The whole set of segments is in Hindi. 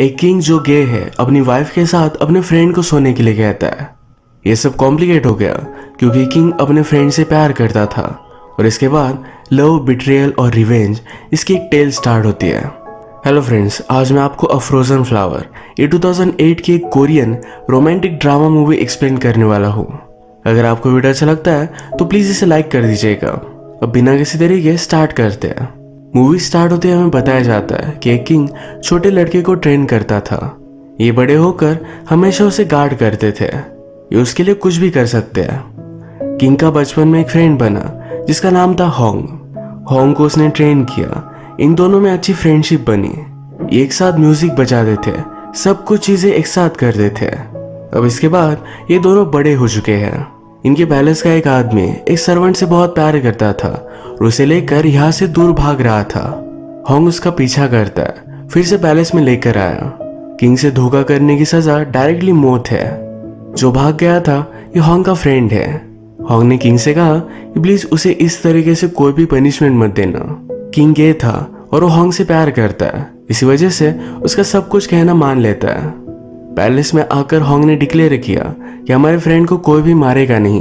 एक किंग जो गे है अपनी वाइफ के साथ अपने फ्रेंड को सोने के लिए कहता है। ये सब कॉम्प्लिकेट हो गया क्योंकि किंग अपने फ्रेंड से प्यार करता था और इसके बाद लव, बिट्रियल और रिवेंज इसकी एक टेल स्टार्ट होती है। हेलो फ्रेंड्स, आज मैं आपको अ फ्रोजन फ्लावर ये 2008 की एक Korean romantic drama movie explain करने वाला हूँ। अगर आपको वीडियो अच्छा लगता है तो प्लीज़ इसे लाइक कर दीजिएगा। अब बिना किसी तरीके स्टार्ट करते हैं। मूवी स्टार्ट होते ही हमें बताया जाता है कि एक किंग छोटे लड़के को ट्रेन करता था। ये बड़े होकर हमेशा उसे गार्ड करते थे, ये उसके लिए कुछ भी कर सकते हैं। किंग का बचपन में एक फ्रेंड बना जिसका नाम था होंग। होंग को उसने ट्रेन किया, इन दोनों में अच्छी फ्रेंडशिप बनी। ये एक साथ म्यूजिक बजाते थे, सब कुछ चीजें एक साथ करते थे। अब इसके बाद ये दोनों बड़े हो चुके हैं। इनके पैलेस का एक आदमी एक सर्वेंट से बहुत प्यार करता था और उसे लेकर यहाँ से दूर भाग रहा था। होंग उसका पीछा करता है, फिर से पैलेस में लेकर आया। किंग से धोखा करने की सजा डायरेक्टली मौत है। जो भाग गया था ये होंग का फ्रेंड है। होंग ने किंग से कहा कि प्लीज उसे इस तरीके से कोई भी पनिशमेंट मत देना। किंग ये था और वो होंग से प्यार करता है, इसी वजह से उसका सब कुछ कहना मान लेता है। पैलेस में आकर होंग ने डिक्लेयर किया कि हमारे फ्रेंड को कोई भी मारेगा नहीं।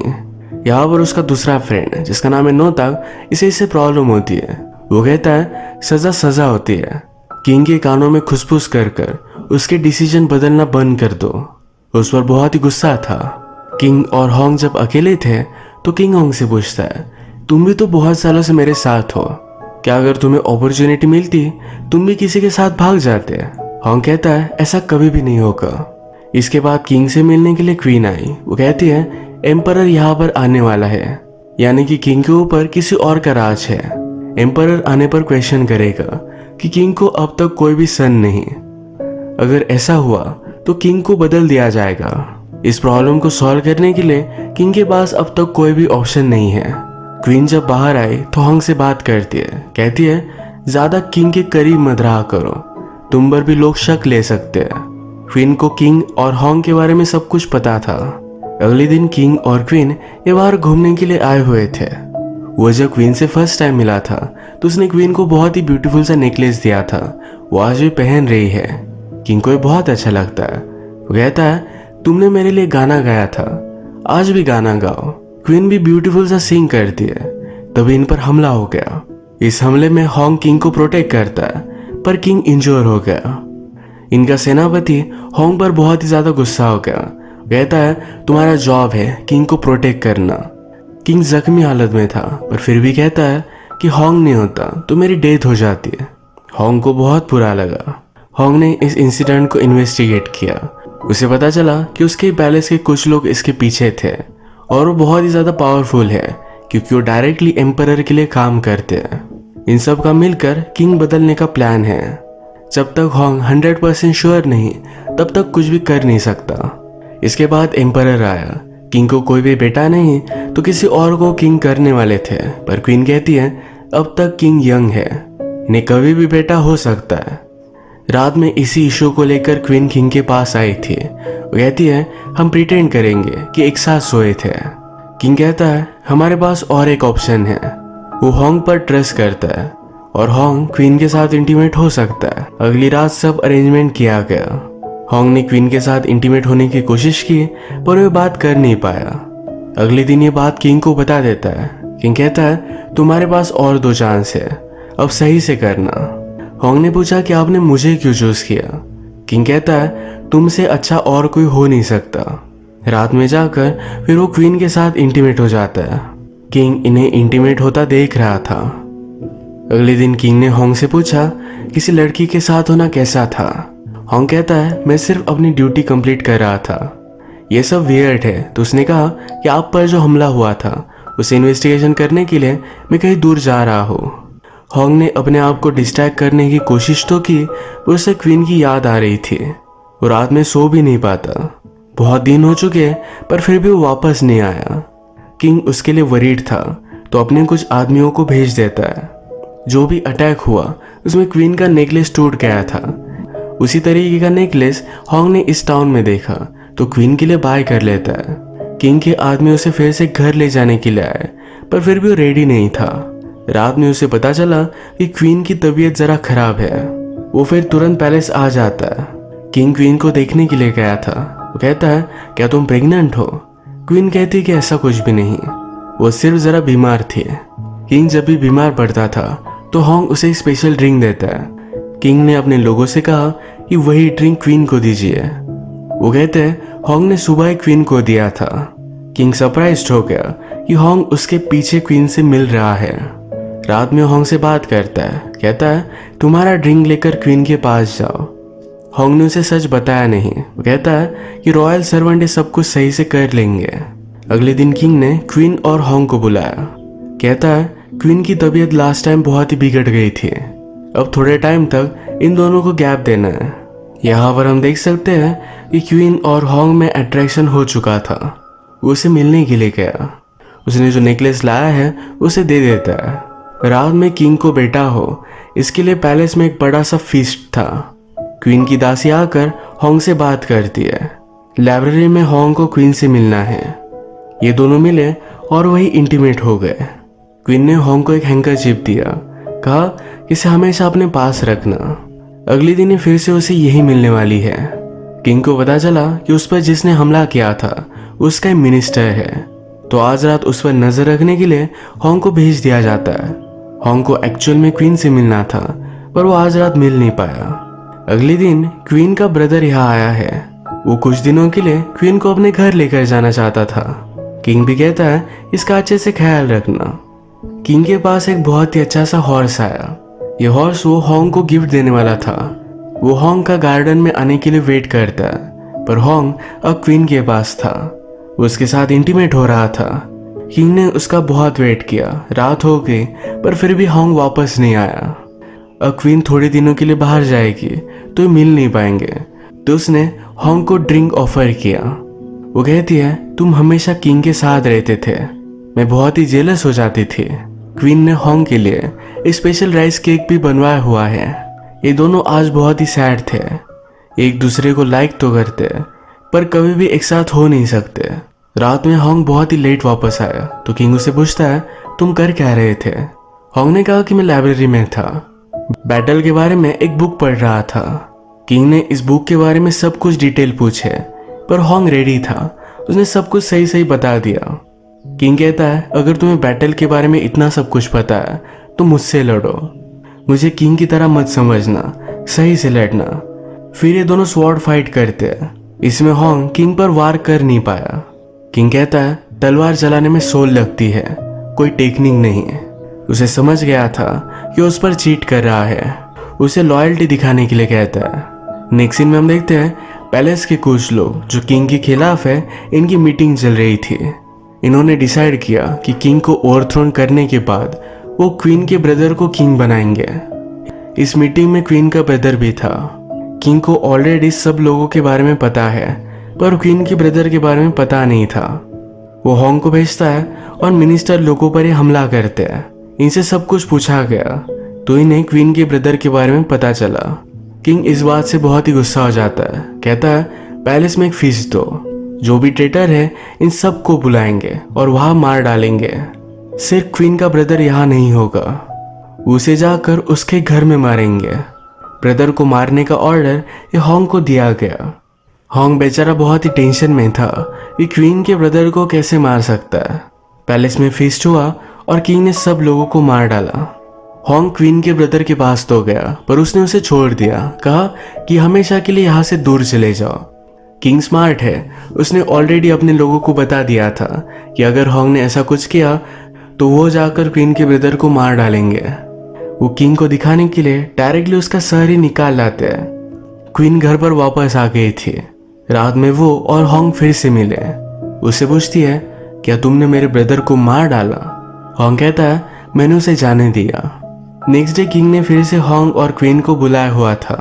यहाँ पर उसका दूसरा फ्रेंड जिसका नाम है नोताक, इसे इससे प्रॉब्लम होती है। वो कहता है सजा सजा होती है। किंग के कानों में खुसफुस कर कर उसके डिसीजन बदलना बंद कर दो। उस पर बहुत ही गुस्सा था। किंग और होंग जब अकेले थे तो किंग होंग से पूछता है, तुम भी तो बहुत सालों से मेरे साथ हो, क्या अगर तुम्हें अपॉर्चुनिटी मिलती तुम भी किसी के साथ भाग जाते? होंग कहता है ऐसा कभी भी नहीं होगा। इसके बाद किंग से मिलने के लिए क्वीन आई। वो कहती है एम्परर यहाँ पर आने वाला है, यानी कि किंग के ऊपर किसी और का राज है। एम्परर आने पर क्वेश्चन करेगा कि किंग को अब तक कोई भी सन नहीं। अगर ऐसा हुआ तो किंग को बदल दिया जाएगा। इस प्रॉब्लम को सॉल्व करने के लिए किंग के पास अब तक कोई भी ऑप्शन नहीं है। क्वीन जब बाहर आई तो होंग से बात करती है, कहती है ज्यादा किंग के करीब मत रहा करो, तुम पर भी लोग शक ले सकते हैं। क्वीन को किंग और होंग के बारे में सब कुछ पता था। अगले दिन किंग और क्वीन ये बाहर घूमने के लिए आए हुए थे। वो जब क्वीन से फर्स्ट टाइम मिला था तो उसने क्वीन को बहुत ही ब्यूटीफुल सा नेकलेस दिया था, वो आज भी पहन रही है। किंग को ये बहुत अच्छा लगता है। वो कहता है तुमने मेरे लिए गाना गाया था, आज भी गाना गाओ। क्वीन भी ब्यूटीफुल सा सिंग करती है। तभी इन पर हमला हो गया। इस हमले में होंग किंग को प्रोटेक्ट करता है पर किंग इंजोर हो गया। इनका सेनापति होंग पर बहुत ही ज्यादा गुस्सा हो गया। कहता है तुम्हारा जॉब है किंग को प्रोटेक्ट करना। किंग जख्मी हालत में था पर फिर भी कहता है कि होंग नहीं होता तो मेरी डेथ हो जाती है। होंग को बहुत बुरा लगा। होंग ने इस इंसिडेंट को इन्वेस्टिगेट किया। उसे पता चला कि उसके पैलेस के कुछ लोग इसके पीछे थे और वो बहुत ही ज्यादा पावरफुल है क्योंकि वो डायरेक्टली एम्परर के लिए काम करते हैं। इन सब का मिलकर किंग बदलने का प्लान है। जब तक होंग 100% श्योर नहीं तब तक कुछ भी कर नहीं सकता। इसके बाद एम्परर आया। किंग को कोई भी बेटा नहीं तो किसी और को किंग करने वाले थे, पर क्वीन कहती है अब तक किंग यंग है, इन्हें कभी भी बेटा हो सकता है। रात में इसी इशू को लेकर क्वीन किंग के पास आई थी। वो कहती है हम प्रिटेंड करेंगे कि एक साथ सोए थे। किंग कहता है हमारे पास और एक ऑप्शन है। वो होंग पर ट्रस्ट करता है और होंग क्वीन के साथ इंटीमेट हो सकता है। अगली रात सब अरेंजमेंट किया गया। होंग ने क्वीन के साथ इंटीमेट होने की कोशिश की पर वे बात कर नहीं पाया। अगले दिन ये बात किंग को बता देता है। किंग कहता है तुम्हारे पास और 2 चांस है, अब सही से करना। होंग ने पूछा कि आपने मुझे क्यों चूज किया? किंग कहता है तुमसे अच्छा और कोई हो नहीं सकता। रात में जाकर फिर वो क्वीन के साथ इंटीमेट हो जाता है। किंग इन्हें इंटीमेट होता देख रहा था। अगले दिन किंग ने होंग से पूछा किसी लड़की के साथ होना कैसा था? होंग कहता है मैं सिर्फ अपनी ड्यूटी कंप्लीट कर रहा था, ये सब वियर्ड है। तो उसने कहा कि आप पर जो हमला हुआ था उसे इन्वेस्टिगेशन करने के लिए मैं कहीं दूर जा रहा हूँ। होंग ने अपने आप को डिस्ट्रैक्ट करने की कोशिश तो की पर उसे क्वीन की याद आ रही थी। वो रात में सो भी नहीं पाता। बहुत दिन हो चुके पर फिर भी वो वापस नहीं आया। किंग उसके लिए वरीड था तो अपने कुछ आदमियों को भेज देता है। जो भी अटैक हुआ उसमें क्वीन का नेकलेस टूट गया था। उसी तरीके का नेकलेस होंग ने इस टाउन में देखा तो क्वीन के लिए बाय कर लेता है। किंग के आदमी उसे फिर से घर ले जाने के लिए आए पर फिर भी वो रेडी नहीं था। रात में उसे पता चला कि क्वीन की तबीयत जरा खराब है। वो फिर तुरंत पैलेस आ जाता है। किंग क्वीन को देखने के लिए गया था। वो कहता है, क्या तुम प्रेग्नेंट हो? क्वीन कहती है कि ऐसा कुछ भी नहीं, वो सिर्फ जरा बीमार थी। किंग जब भी बीमार पड़ता था तो होंग उसे एक स्पेशल ड्रिंक देता है। किंग ने अपने लोगों से कहा कि वही ड्रिंक क्वीन को दीजिए। वो कहते हैं होंग ने सुबह क्वीन को दिया था। किंग सरप्राइज्ड हो गया कि होंग उसके पीछे क्वीन से मिल रहा है। रात में होंग से बात करता है, कहता है तुम्हारा ड्रिंक लेकर क्वीन के पास जाओ। होंग ने उसे सच बताया नहीं। वो कहता है कि रॉयल सर्वेंट ये सब कुछ सही से कर लेंगे। अगले दिन किंग ने क्वीन और होंग को बुलाया। कहता है क्वीन की तबीयत लास्ट टाइम बहुत ही बिगड़ गई थी, अब थोड़े टाइम तक इन दोनों को गैप देना है। यहाँ पर हम देख सकते हैं कि क्वीन और होंग में अट्रैक्शन हो चुका था। वो उसे मिलने के लिए गया। उसने जो नेकलेस लाया है उसे दे देता है। रात में किंग को बेटा हो इसके लिए पैलेस में एक बड़ा सा फीस्ट था। क्वीन की दासी आकर होंग से बात करती है। लाइब्रेरी में होंग को क्वीन से मिलना है। ये दोनों मिले और वही इंटीमेट हो गए। क्वीन ने होंग को एक हैंकरचीफ दिया, कहा कि इसे हमेशा अपने पास रखना। अगले दिन फिर से उसे यही मिलने वाली है। किंग को पता चला कि उस पर जिसने हमला किया था उसका एक मिनिस्टर है, तो आज रात उस पर नजर रखने के लिए होंग को भेज दिया जाता है। होंग को एक्चुअल में क्वीन से मिलना था पर वो आज रात मिल नहीं पाया। अगले दिन क्वीन का ब्रदर यहाँ आया है। वो कुछ दिनों के लिए क्वीन को अपने घर लेकर जाना चाहता था। किंग भी कहता है इसका अच्छे से ख्याल रखना। किंग के पास एक बहुत ही अच्छा सा हॉर्स आया। ये हॉर्स वो होंग को गिफ्ट देने वाला था। वो होंग का गार्डन में आने के लिए वेट करता है, पर होंग अब क्वीन के पास था। वो उसके साथ इंटीमेट हो रहा था। किंग ने उसका बहुत वेट किया। रात हो गई पर फिर भी होंग वापस नहीं आया। अब क्वीन थोड़े दिनों के लिए बाहर जाएगी तो मिल नहीं पाएंगे, तो उसने होंग को ड्रिंक ऑफर किया। वो कहती है तुम हमेशा किंग के साथ रहते थे, मैं बहुत ही जेलस हो जाती थी। क्वीन ने होंग के लिए एक स्पेशल राइस केक भी बनवाया हुआ है। ये दोनों आज बहुत ही सैड थे। एक दूसरे को लाइक तो करते पर कभी भी एक साथ हो नहीं सकते। रात में होंग बहुत ही लेट वापस आया तो किंग उसे पूछता है तुम कर क्या रहे थे? होंग ने कहा कि मैं लाइब्रेरी में था, बैटल के बारे में एक बुक पढ़ रहा था। किंग ने इस बुक के बारे में सब कुछ डिटेल पूछे पर होंग रेडी था। उसने सब कुछ सही सही बता दिया। किंग कहता है अगर तुम्हें बैटल के बारे में इतना सब कुछ पता है तो मुझसे लड़ो, मुझे किंग की तरह मत समझना, सही से लड़ना। फिर ये दोनों स्वॉर्ड फाइट करते हैं। इसमें होंग किंग पर वार कर नहीं पाया। किंग कहता है तलवार चलाने में सोल लगती है, कोई टेक्निक नहीं है। उसे समझ गया था कि उस पर चीट कर रहा है। उसे लॉयल्टी दिखाने के लिए कहता है। नेक्स्ट सीन में हम देखते हैं पैलेस के कुछ लोग जो किंग के खिलाफ है, इनकी मीटिंग चल रही थी। इन्होंने डिसाइड किया कि किंग को ओवरथ्रोन करने के बाद वो क्वीन के ब्रदर को किंग बनाएंगे। इस मीटिंग में क्वीन का ब्रदर भी था। किंग को ऑलरेडी सब लोगों के बारे में पता है पर क्वीन के ब्रदर के बारे में पता नहीं था। वो होंग को भेजता है और मिनिस्टर लोगों पर ही हमला करते हैं। इनसे सब कुछ पूछा गया तो इन्हें क्वीन के ब्रदर के बारे में पता चला। किंग इस बात से बहुत ही गुस्सा हो जाता है। कहता है पैलेस में एक फीस दो, जो भी ट्रेटर है इन सबको बुलाएंगे और वहां मार डालेंगे। सिर्फ क्वीन का ब्रदर यहाँ नहीं होगा, उसे जाकर उसके घर में मारेंगे। ब्रदर को मारने का ऑर्डर ये होंग को दिया गया। होंग बेचारा बहुत ही टेंशन में था कि क्वीन के ब्रदर को कैसे मार सकता है। पैलेस में फीस्ट हुआ और किंग ने सब लोगों को मार डाला। होंग क्वीन के ब्रदर के पास तो गया पर उसने उसे छोड़ दिया, कहा कि हमेशा के लिए यहाँ से दूर चले जाओ। किंग स्मार्ट है, उसने ऑलरेडी अपने लोगों को बता दिया था कि अगर होंग ने ऐसा कुछ किया तो वो जाकर क्वीन के ब्रदर को मार डालेंगे। वो किंग को दिखाने के लिए डायरेक्टली उसका सर ही निकाल लाते हैं। क्वीन घर पर वापस आ गई थी। रात में वो और होंग फिर से मिले। उससे पूछती है क्या तुमने मेरे ब्रदर को मार डाला? होंग कहता है मैंने उसे जाने दिया। नेक्स्ट डे किंग ने फिर से होंग और क्वीन को बुलाया हुआ था।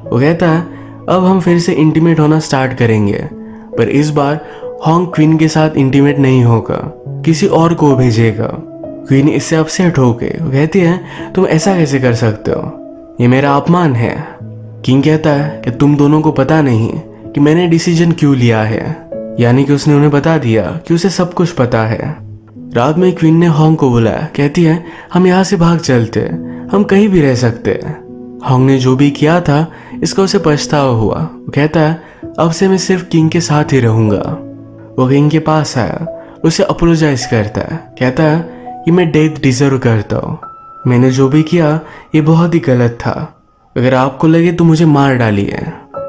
वो कहता है अब हम फिर से इंटीमेट होना स्टार्ट करेंगे, पर इस बार होंग क्वीन के साथ इंटीमेट नहीं होगा, किसी और को भेजेगा। क्वीन इससे अपसेट हो गई। वो कहती है तुम ऐसा कैसे कर सकते हो, ये मेरा अपमान है। किंग कहता है कि तुम दोनों को पता नहीं कि मैंने डिसीजन क्यों लिया है, यानी कि उसने उन्हें बता दिया कि उसे सब कुछ पता है। रात में क्वीन ने होंग को बुलाया। कहती है हम यहाँ से भाग चलते, हम कहीं भी रह सकते हैं। हॉन्ग ने जो भी किया था इसका उसे पछतावा हुआ। वो कहता है अब से मैं सिर्फ किंग के साथ ही रहूंगा। वो किंग के पास आया, उसे अपोलोजाइज करता है, कहता है कि मैं डेथ डिजर्व करता हूँ, मैंने जो भी किया ये बहुत ही गलत था, अगर आपको लगे तो मुझे मार डालिए।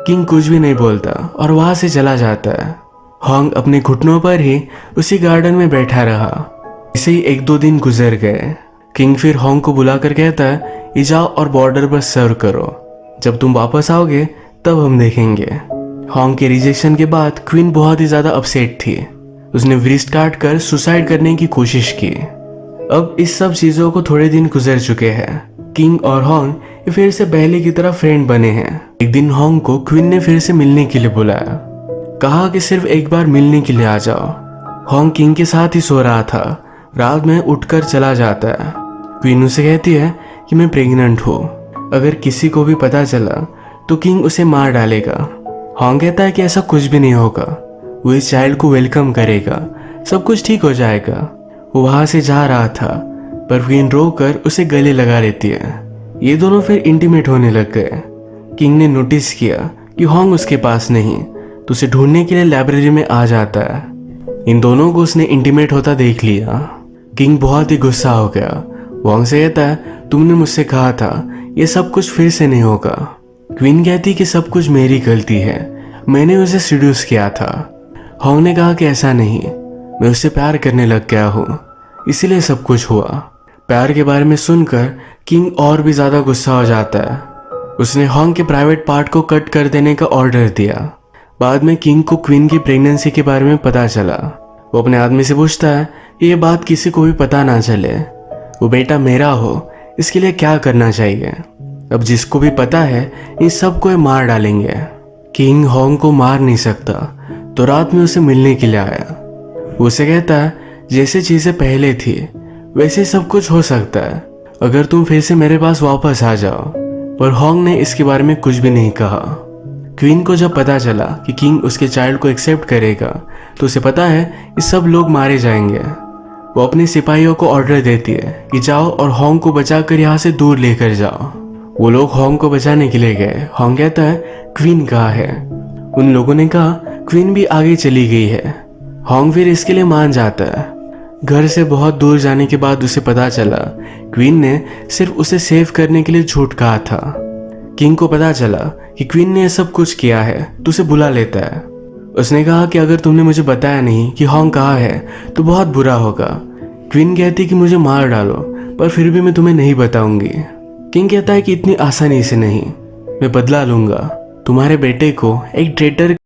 किंग कुछ भी नहीं बोलता और वहां से चला जाता है। हॉन्ग अपने घुटनों पर ही उसी गार्डन में बैठा रहा। इसे ही 1-2 दिन गुजर गए। किंग फिर हॉन्ग को बुलाकर कहता है ये जाओ और बॉर्डर पर सर्व करो, जब तुम वापस आओगे तब हम देखेंगे। हॉन्ग के रिजेक्शन के बाद क्वीन बहुत ही ज्यादा अपसेट थी। उसने व्रिस्ट काट कर सुसाइड करने की कोशिश की। अब इस सब चीजों को थोड़े दिन गुजर चुके हैं। किंग और हॉन्ग फिर से पहले की तरह फ्रेंड बने हैं। एक दिन हॉन्ग को क्वीन ने फिर से मिलने के लिए बुलाया, कहा कि सिर्फ एक बार मिलने के लिए आ जाओ। हॉन्ग किंग के साथ ही सो रहा था, रात में उठकर चला जाता है। क्वीन उसे कहती है कि मैं प्रेग्नेंट हूँ, अगर किसी को भी पता चला तो किंग उसे मार डालेगा। हॉन्ग कहता है कि ऐसा कुछ भी नहीं होगा, वो इस चाइल्ड को वेलकम करेगा, सब कुछ ठीक हो जाएगा। वो वहां से जा रहा था पर क्वीन रोककर उसे गले लगा लेती है। ये दोनों फिर इंटीमेट होने लग गए। किंग ने नोटिस किया कि हॉन्ग उसके पास नहीं, तो उसे ढूंढने के लिए लाइब्रेरी में आ जाता है। इन दोनों को उसने इंटीमेट होता देख लिया। किंग बहुत ही गुस्सा हो गया। हॉन्ग से कहता है तुमने मुझसे कहा था ये सब कुछ फिर से नहीं होगा। क्वीन कहती कि सब कुछ मेरी गलती है, मैंने उसे सीड्यूस किया था। हॉन्ग ने कहा कि ऐसा नहीं, मैं उससे प्यार करने लग गया हूँ, इसीलिए सब कुछ हुआ। प्यार के बारे में सुनकर किंग और भी ज्यादा गुस्सा हो जाता है। उसने हॉन्ग के प्राइवेट पार्ट को कट कर देने का ऑर्डर दिया। बाद में किंग को क्वीन की प्रेगनेंसी के बारे में पता चला। वो अपने आदमी से पूछता है कि ये बात किसी को भी पता ना चले, वो बेटा मेरा हो, इसके लिए क्या करना चाहिए। अब जिसको भी पता है इन सबको ये मार डालेंगे। किंग हॉन्ग को मार नहीं सकता, तो रात में उसे मिलने के लिए आया। वो उसे कहता है जैसे चीजें पहले थी वैसे सब कुछ हो सकता है, अगर तुम फिर से मेरे पास वापस आ जाओ। पर हॉन्ग ने इसके बारे में कुछ भी नहीं कहा। क्वीन को जब पता चला कि किंग उसके चाइल्ड को एक्सेप्ट करेगा तो उसे पता है कि सब लोग मारे जाएंगे। वो अपने सिपाहियों को ऑर्डर देती है कि जाओ और हॉन्ग को बचाकर यहाँ से दूर लेकर जाओ। वो लोग हॉन्ग को बचाने के लिए गए। हॉन्ग कहता है क्वीन कहाँ है। उन लोगों ने कहा क्वीन भी आगे चली गई है। हॉन्ग फिर इसके लिए मान जाता है। घर से बहुत दूर जाने के बाद उसे पता चला क्वीन ने सिर्फ उसे सेव करने के लिए झूठ कहा था। किंग को पता चला कि क्वीन ने सब कुछ किया है तो उसे बुला लेता है। उसने कहा कि अगर तुमने मुझे बताया नहीं कि हॉन्ग कहाँ है तो बहुत बुरा होगा। क्वीन कहती कि मुझे मार डालो, पर फिर भी मैं तुम्हें नहीं बताऊंगी। किंग कहता है कि इतनी आसानी से नहीं, मैं बदला लूंगा। तुम्हारे बेटे को एक ट्रेटर